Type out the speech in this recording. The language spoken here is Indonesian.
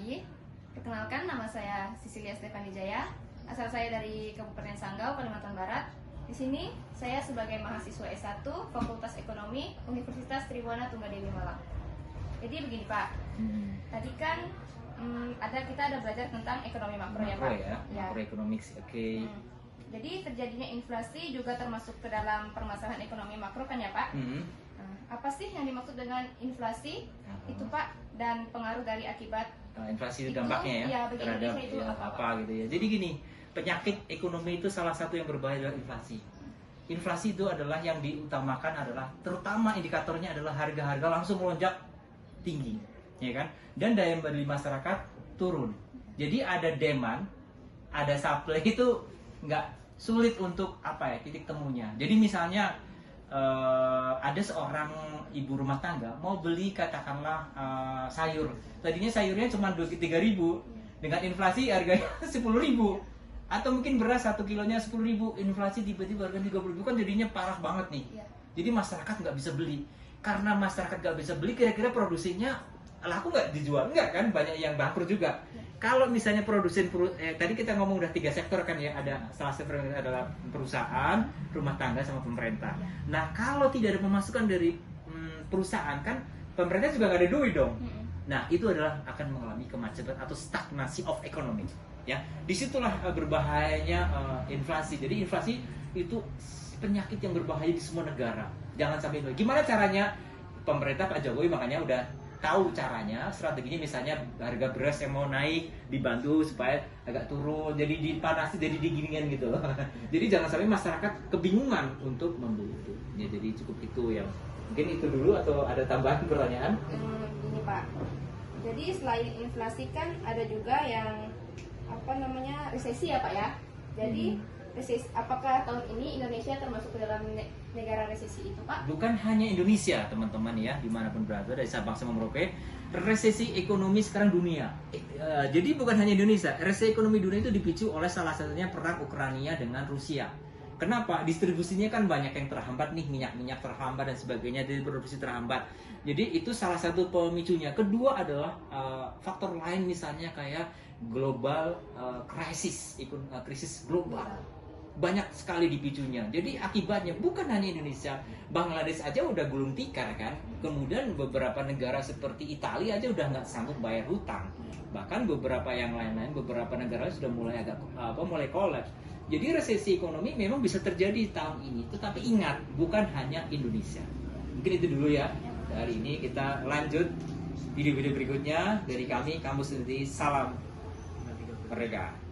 lagi. Perkenalkan, nama saya Sisilia Stefani Jaya. Asal saya dari Kabupaten Sanggau, Kalimantan Barat. Di sini saya sebagai mahasiswa S1 Fakultas Ekonomi Universitas Tribhuwana Tunggadewi Malang. Jadi begini Pak, tadi kan kita ada belajar tentang ekonomi makro ya Pak? Ya, makroekonomics, oke. Jadi terjadinya inflasi juga termasuk ke dalam permasalahan ekonomi makro kan ya Pak? Apa sih yang dimaksud dengan inflasi itu Pak, dan pengaruh dari akibat inflasi itu dampaknya ya terhadap itu apa gitu ya. Jadi gini, penyakit ekonomi itu salah satu yang berbahaya adalah inflasi. Inflasi itu adalah yang diutamakan adalah terutama indikatornya adalah harga-harga langsung melonjak tinggi, ya kan? Dan daya beli masyarakat turun. Jadi ada demand, ada supply itu nggak sulit untuk titik temunya. Jadi misalnya ada seorang ibu rumah tangga mau beli katakanlah sayur, tadinya sayurnya cuma 3.000, dengan inflasi harganya 10.000, atau mungkin beras 1 kilonya 10.000, inflasi tiba-tiba harga 30.000, kan jadinya parah banget nih. Jadi masyarakat nggak bisa beli. Karena masyarakat nggak bisa beli, kira-kira produksinya laku nggak, dijual nggak kan, banyak yang bangkrut juga. Kalau misalnya produsen tadi kita ngomong udah 3 sektor kan ya, ada salah satu adalah perusahaan, rumah tangga, sama pemerintah. Nah kalau tidak ada pemasukan dari perusahaan kan pemerintah juga nggak ada duit dong. Nah itu adalah akan mengalami kemacetan atau stagnasi of economy. Ya, disitulah berbahayanya inflasi. Jadi inflasi itu penyakit yang berbahaya di semua negara. Jangan sampai itu. Gimana caranya? Pemerintah Pak Jokowi makanya udah tahu caranya, strateginya, misalnya harga beras yang mau naik dibantu supaya agak turun, jadi dipanasi, jadi diginian gitu loh. Jadi jangan sampai masyarakat kebingungan untuk membeli itu. Ya, jadi cukup itu yang mungkin itu dulu, atau ada tambahan pertanyaan? Ini Pak, jadi selain inflasi kan ada juga yang resesi ya Pak ya. Jadi resesi, apakah tahun ini Indonesia termasuk ke dalam negara resesi itu Pak? Bukan hanya Indonesia teman-teman ya, dimanapun berada, dari Sabang sampai Merauke, resesi ekonomi sekarang dunia. Jadi bukan hanya Indonesia, resesi ekonomi dunia itu dipicu oleh salah satunya perang Ukraina dengan Rusia. Kenapa? Distribusinya kan banyak yang terhambat nih, minyak terhambat dan sebagainya, jadi produksi terhambat. Jadi itu salah satu pemicunya. Kedua adalah faktor lain, misalnya kayak global krisis global. Banyak sekali dipicunya. Jadi akibatnya bukan hanya Indonesia, Bangladesh aja udah gulung tikar kan. Kemudian beberapa negara seperti Italia aja udah nggak sanggup bayar hutang. Bahkan beberapa yang lain-lain, beberapa negara sudah mulai mulai kolaps. Jadi resesi ekonomi memang bisa terjadi tahun ini. Tetapi ingat, bukan hanya Indonesia. Mungkin itu dulu ya. Dari ini kita lanjut video-video berikutnya dari kami, Kamus Nanti. Salam Merdeka.